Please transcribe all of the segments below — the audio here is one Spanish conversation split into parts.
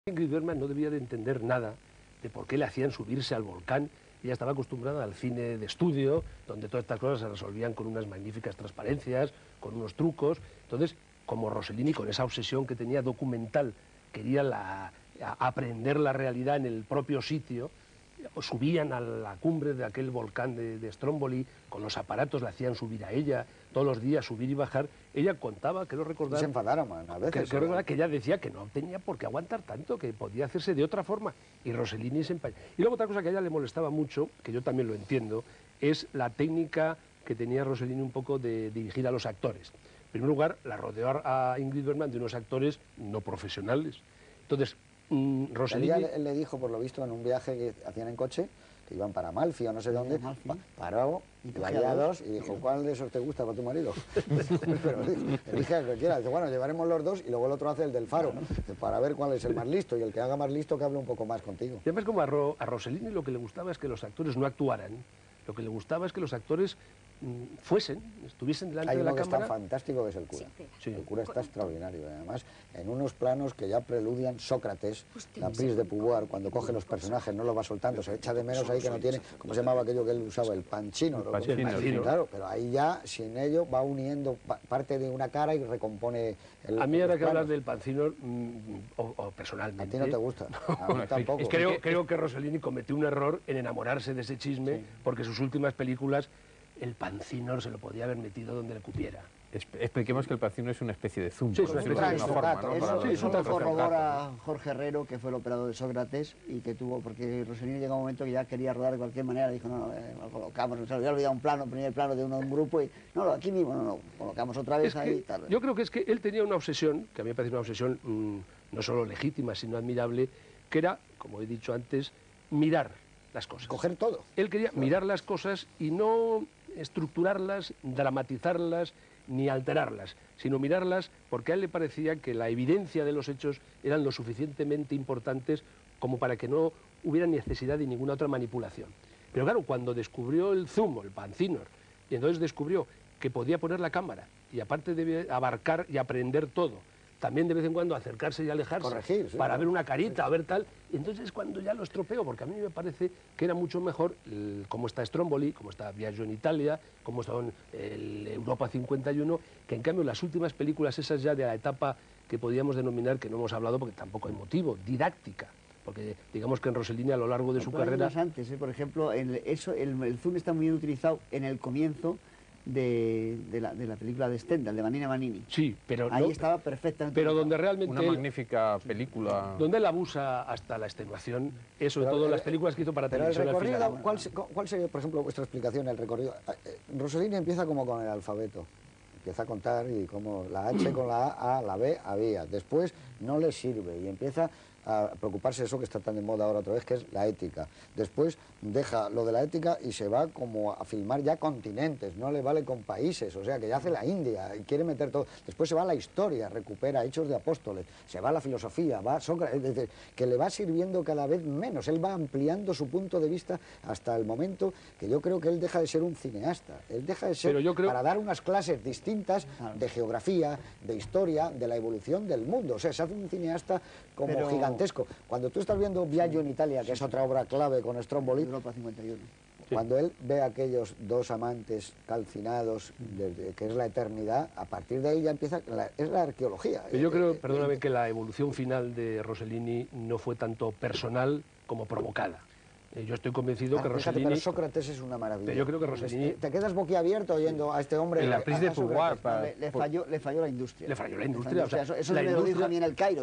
Ingrid Bergman no debía de entender nada de por qué le hacían subirse al volcán. Ella estaba acostumbrada al cine de estudio, donde todas estas cosas se resolvían con unas magníficas transparencias, con unos trucos. Entonces, como Rossellini, con esa obsesión que tenía documental, quería aprender la realidad en el propio sitio, subían a la cumbre de aquel volcán de Stromboli, con los aparatos la hacían subir a ella, todos los días subir y bajar. Ella contaba, creo recordar... Se enfadaron a veces. Creo recordar que ella decía que no tenía por qué aguantar tanto, que podía hacerse de otra forma. Y Rossellini se empañó. Y luego otra cosa que a ella le molestaba mucho, que yo también lo entiendo, es la técnica que tenía Rossellini un poco de dirigir a los actores. En primer lugar, la rodeó a Ingrid Bergman de unos actores no profesionales. Entonces, Rossellini... Él le dijo, por lo visto, en un viaje que hacían en coche, que iban para Amalfi o no sé dónde, paró y había dos y dijo, ¿cuál de esos te gusta para tu marido? Pero elige el que quiera. Dice, bueno, llevaremos los dos y luego el otro hace el del faro, para ver cuál es el más listo y el que haga más listo que hable un poco más contigo. Y además, como a Rossellini lo que le gustaba es que los actores no actuaran, lo que le gustaba es que los actores estuviesen delante de la cámara. Hay uno que está fantástico, que es el cura. Sí. El cura está extraordinario, además, en unos planos que ya preludian Sócrates, la prise de Pouvoir, cuando coge los personajes, no los va soltando, se echa de menos ahí que no tiene, ¿cómo se llamaba aquello que él usaba? El panchino. Claro, pero ahí ya, sin ello, va uniendo parte de una cara y recompone el... A mí ahora que hablas del pancino, o personalmente... A ti no te gusta, a mí tampoco. Creo que Rossellini cometió un error en enamorarse de ese chisme, porque sus últimas películas... El pancino se lo podía haber metido donde le cupiera. Expliquemos que el pancino es una especie de zumbo. Sí, es una especie de forma, ¿no? Eso lo corrobora Jorge Herrero, que fue el operador de Sócrates, y que tuvo, porque Rossellini llegó a un momento que ya quería rodar de cualquier manera, dijo, no, lo colocamos, se había olvidado un plano, primer plano de un grupo, y no, aquí mismo, no, colocamos otra vez ahí. Tal. Yo creo que es que él tenía una obsesión, que a mí me parece una obsesión no solo legítima, sino admirable, que era, como he dicho antes, mirar las cosas. Coger todo. Él quería mirar las cosas y no estructurarlas, dramatizarlas, ni alterarlas, sino mirarlas porque a él le parecía que la evidencia de los hechos eran lo suficientemente importantes como para que no hubiera necesidad de ninguna otra manipulación. Pero claro, cuando descubrió el zumo, el pancinor, y entonces descubrió que podía poner la cámara, y aparte de abarcar y aprender todo, también de vez en cuando acercarse y alejarse, corregir, sí, para ver una carita, a ver tal, y entonces es cuando ya lo estropeo, porque a mí me parece que era mucho mejor cómo está Stromboli, cómo está Viaggio en Italia, cómo está el Europa 51, que en cambio las últimas películas esas ya de la etapa que podíamos denominar, que no hemos hablado porque tampoco hay motivo, didáctica, porque digamos que en Rossellini a lo largo de su carrera... Antes, por ejemplo, el zoom está muy bien utilizado en el comienzo de la película de Stendhal, de Vanina Vanini. Sí, pero... Ahí estaba perfectamente... Pero donde realmente... Una magnífica película... Donde él abusa hasta la extenuación, es sobre todo las películas que hizo para televisión. Pero el recorrido, ¿cuál sería, por ejemplo, vuestra explicación, el recorrido? Rossellini empieza como con el alfabeto. Empieza a contar y como la H con la A, la B había. Después no le sirve y empieza a preocuparse de eso que está tan de moda ahora otra vez, que es la ética. Después deja lo de la ética y se va como a filmar ya continentes, no le vale con países, o sea que ya hace la India y quiere meter todo. Después se va a la historia, recupera Hechos de Apóstoles, se va a la filosofía, va a Sócrates, es decir, que le va sirviendo cada vez menos, él va ampliando su punto de vista hasta el momento que yo creo que él deja de ser un cineasta, él deja de ser para dar unas clases distintas de geografía, de historia, de la evolución del mundo, o sea, se hace un cineasta como gigantesco. Cuando tú estás viendo Viaggio en Italia, que es otra obra clave con Stromboli, Europa 51. Cuando él ve a aquellos dos amantes calcinados, que es la eternidad, a partir de ahí ya empieza, es la arqueología. Yo creo, perdóname, que la evolución final de Rossellini no fue tanto personal como provocada. Yo estoy convencido que Rossellini... Pero Sócrates es una maravilla. Pero yo creo que Rossellini... Te quedas boquiabierto oyendo a este hombre... En la prise de Pouvoir... Le falló la industria. Le falló la industria. O sea, eso me lo dijo a mí en el Cairo.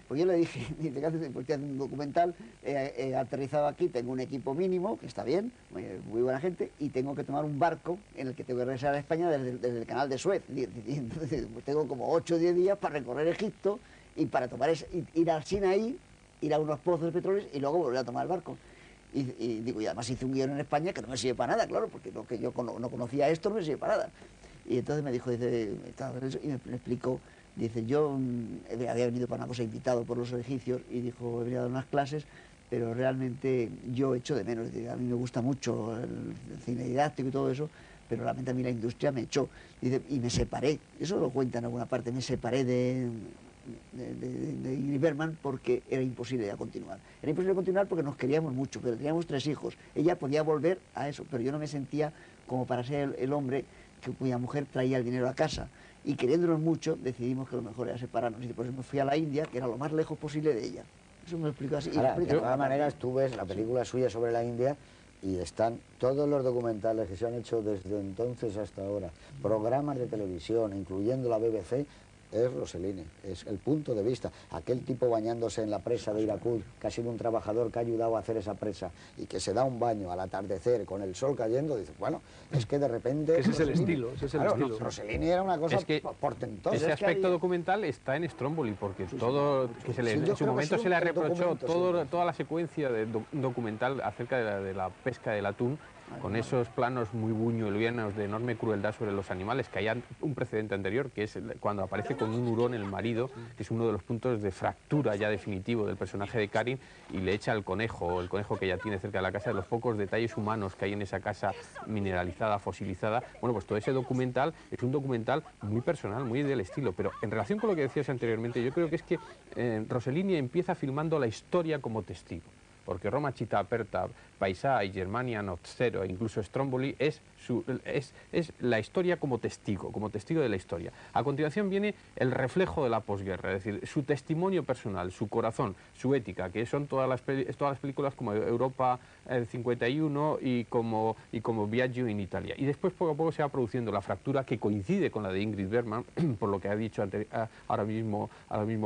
Porque yo le dije, porque hace un documental, aterrizado aquí, tengo un equipo mínimo, que está bien, muy buena gente, y tengo que tomar un barco en el que tengo que regresar a España desde el canal de Suez. Y entonces tengo como 8 o 10 días para recorrer Egipto y para ir al Sinaí, ir a unos pozos de petróleo y luego volver a tomar el barco. Y digo, y además hice un guión en España que no me sirve para nada, claro, porque lo que yo no conocía esto no me sirve para nada. Y entonces me dijo, dice, y me explicó, dice, yo había venido para una cosa invitado por los egipcios y dijo, he venido a dar unas clases, pero realmente yo echo de menos, dice, a mí me gusta mucho el cine didáctico y todo eso, pero realmente a mí la industria me echó, dice, y me separé, eso lo cuenta en alguna parte, me separé de de Ingrid Bergman porque era imposible ya continuar. Era imposible continuar porque nos queríamos mucho, pero teníamos 3 hijos. Ella podía volver a eso, pero yo no me sentía como para ser el hombre cuya mujer traía el dinero a casa. Y queriéndonos mucho, decidimos que lo mejor era separarnos. Y por eso me fui a la India, que era lo más lejos posible de ella. Eso me lo explico así. Ahora, de todas maneras, tú ves la película suya sobre la India y están todos los documentales que se han hecho desde entonces hasta ahora, programas de televisión, incluyendo la BBC, es Rossellini, es el punto de vista. Aquel tipo bañándose en la presa de Hirakud, que ha sido un trabajador que ha ayudado a hacer esa presa y que se da un baño al atardecer con el sol cayendo, dice, bueno, es que de repente... Ese es el estilo, ese es el claro, estilo. Rossellini era una cosa Es que portentosa. ese Es que aspecto había- documental está en Stromboli, porque todo, que se le, Sí, yo en su creo que momento sí, se le un reprochó documento, sí. toda la secuencia de documental acerca de la pesca del atún, con esos planos muy buñuelianos de enorme crueldad sobre los animales, que hay un precedente anterior, que es cuando aparece con un hurón el marido, que es uno de los puntos de fractura ya definitivo del personaje de Karin, y le echa el conejo que ella tiene cerca de la casa, de los pocos detalles humanos que hay en esa casa mineralizada, fosilizada. Bueno, pues todo ese documental es un documental muy personal, muy del estilo, pero en relación con lo que decías anteriormente, yo creo que es que Rossellini empieza filmando la historia como testigo, porque Roma Città Aperta, Paisà y Germania Not Zero, e incluso Stromboli, es la historia como testigo de la historia. A continuación viene el reflejo de la posguerra, es decir, su testimonio personal, su corazón, su ética, que son todas las películas como Europa 51 y como Viaggio en Italia. Y después poco a poco se va produciendo la fractura que coincide con la de Ingrid Bergman, por lo que ha dicho ahora mismo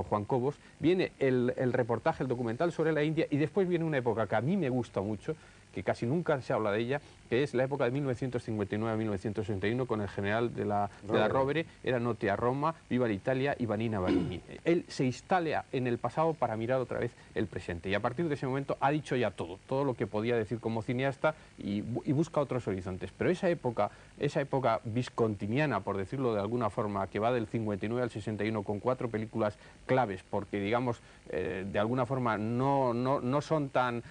Juan Cobos. Viene el reportaje, el documental sobre la India, y después viene una época que a mí me gusta mucho, que casi nunca se habla de ella, que es la época de 1959 a 1961, con el general de la Rovere, era Notte a Roma, Viva l'Italia y Vanina Varini. Él se instala en el pasado para mirar otra vez el presente, y a partir de ese momento ha dicho ya todo lo que podía decir como cineasta, y busca otros horizontes. Pero esa época viscontiniana, por decirlo de alguna forma, que va del 59 al 61 con 4 películas claves, porque digamos, de alguna forma no son tan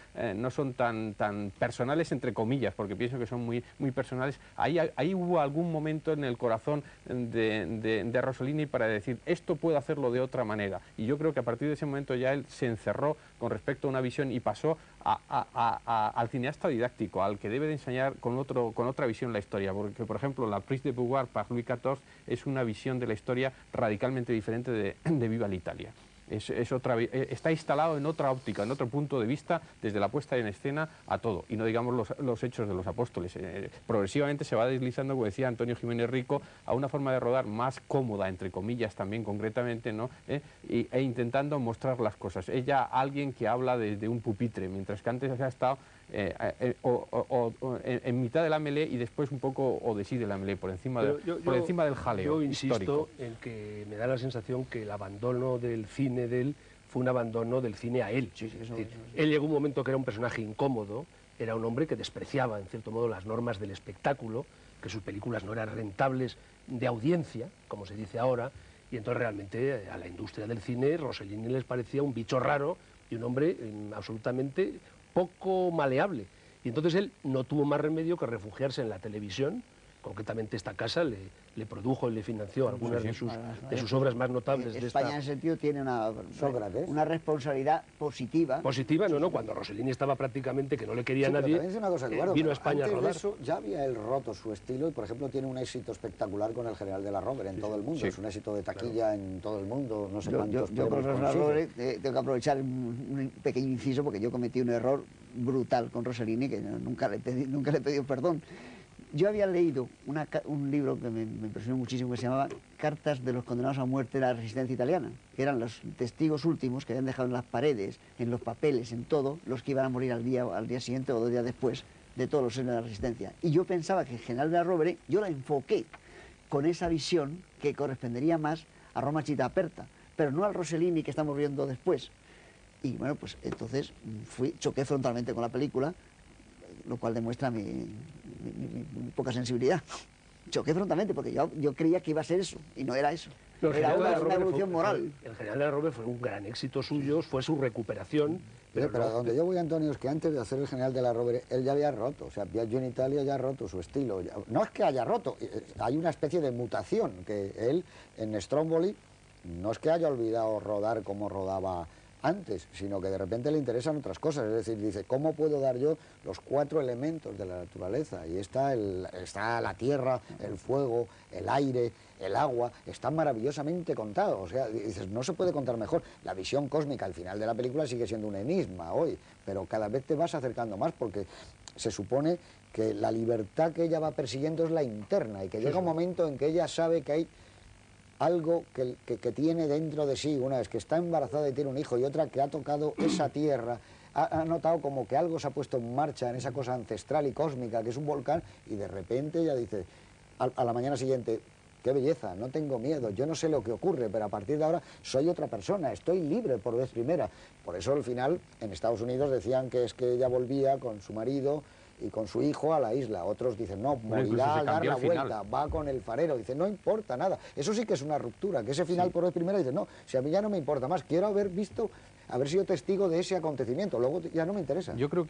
personales, entre comillas, porque pienso que son muy personales. Ahí hubo algún momento en el corazón de Rossellini para decir, esto puedo hacerlo de otra manera. Y yo creo que a partir de ese momento ya él se encerró con respecto a una visión y pasó al cineasta didáctico, al que debe de enseñar con otra visión la historia. Porque, por ejemplo, La prise de pouvoir par Louis XIV es una visión de la historia radicalmente diferente de Viva l'Italia. Está instalado en otra óptica, en otro punto de vista, desde la puesta en escena a todo, y no digamos los hechos de los apóstoles. Progresivamente se va deslizando, como decía Antonio Jiménez Rico, a una forma de rodar más cómoda, entre comillas también concretamente, ¿no? E intentando mostrar las cosas. Ella, alguien que habla desde un pupitre, mientras que antes ha estado en mitad de la melé y después un poco o de sí de la melé, por encima del jaleo. Yo insisto histórico. en que me da la sensación que el abandono del cine de él fue un abandono del cine a él. Él llegó un momento que era un personaje incómodo, era un hombre que despreciaba en cierto modo las normas del espectáculo, que sus películas no eran rentables de audiencia, como se dice ahora, y entonces realmente a la industria del cine Rossellini les parecía un bicho raro y un hombre absolutamente poco maleable. Y entonces él no tuvo más remedio que refugiarse en la televisión. Concretamente esta casa le produjo y le financió algunas de sus obras más notables. España en ese sentido tiene una responsabilidad positiva. Positiva, no, cuando Rossellini estaba prácticamente que no le quería nadie, pero una cosa, Eduardo, vino a España a antes rodar. de eso ya había él roto su estilo y, por ejemplo, tiene un éxito espectacular con El general de la Rovere en todo el mundo. Es un éxito de taquilla en todo el mundo, no sé cuántos Yo con premios la consigue. Rovere tengo que aprovechar un pequeño inciso porque yo cometí un error brutal con Rossellini que nunca le he pedido perdón. Yo había leído un libro que me impresionó muchísimo, que se llamaba Cartas de los condenados a muerte de la resistencia italiana, que eran los testigos últimos que habían dejado en las paredes, en los papeles, en todo, los que iban a morir al día siguiente o 2 días después de todos los héroes de la resistencia. Y yo pensaba que el general de la Rovere, yo la enfoqué con esa visión que correspondería más a Roma Città Aperta, pero no al Rossellini que estamos viendo después. Y bueno, pues entonces choqué frontalmente con la película, lo cual demuestra mi poca sensibilidad. Choqué frontalmente porque yo creía que iba a ser eso y no era eso. No, Era una evolución moral. El general de la Rovere fue un gran éxito suyo, fue su recuperación. Pero a donde yo voy, Antonio, es que antes de hacer El general de la Rovere, él ya había roto. O sea, Viaggio en Italia ya ha roto su estilo. No es que haya roto, hay una especie de mutación, que él en Stromboli no es que haya olvidado rodar como rodaba antes, sino que de repente le interesan otras cosas. Es decir, dice, ¿cómo puedo dar yo los 4 elementos de la naturaleza? Y está la tierra, el fuego, el aire, el agua, están maravillosamente contados. O sea, dices, no se puede contar mejor. La visión cósmica al final de la película sigue siendo un enigma hoy, pero cada vez te vas acercando más porque se supone que la libertad que ella va persiguiendo es la interna y que llega un momento en que ella sabe que hay algo que tiene dentro de sí, una vez que está embarazada y tiene un hijo y otra que ha tocado esa tierra, ha notado como que algo se ha puesto en marcha en esa cosa ancestral y cósmica que es un volcán, y de repente ella dice a la mañana siguiente, qué belleza, no tengo miedo, yo no sé lo que ocurre, pero a partir de ahora soy otra persona, estoy libre por vez primera. Por eso al final en Estados Unidos decían que es que ella volvía con su marido y con su hijo a la isla. Otros dicen, no, morirá al dar la vuelta, va con el farero. Dice, no importa nada. Eso sí que es una ruptura, que ese final por vez primera dice, no, si a mí ya no me importa más, quiero haber sido testigo de ese acontecimiento, luego ya no me interesa. Yo creo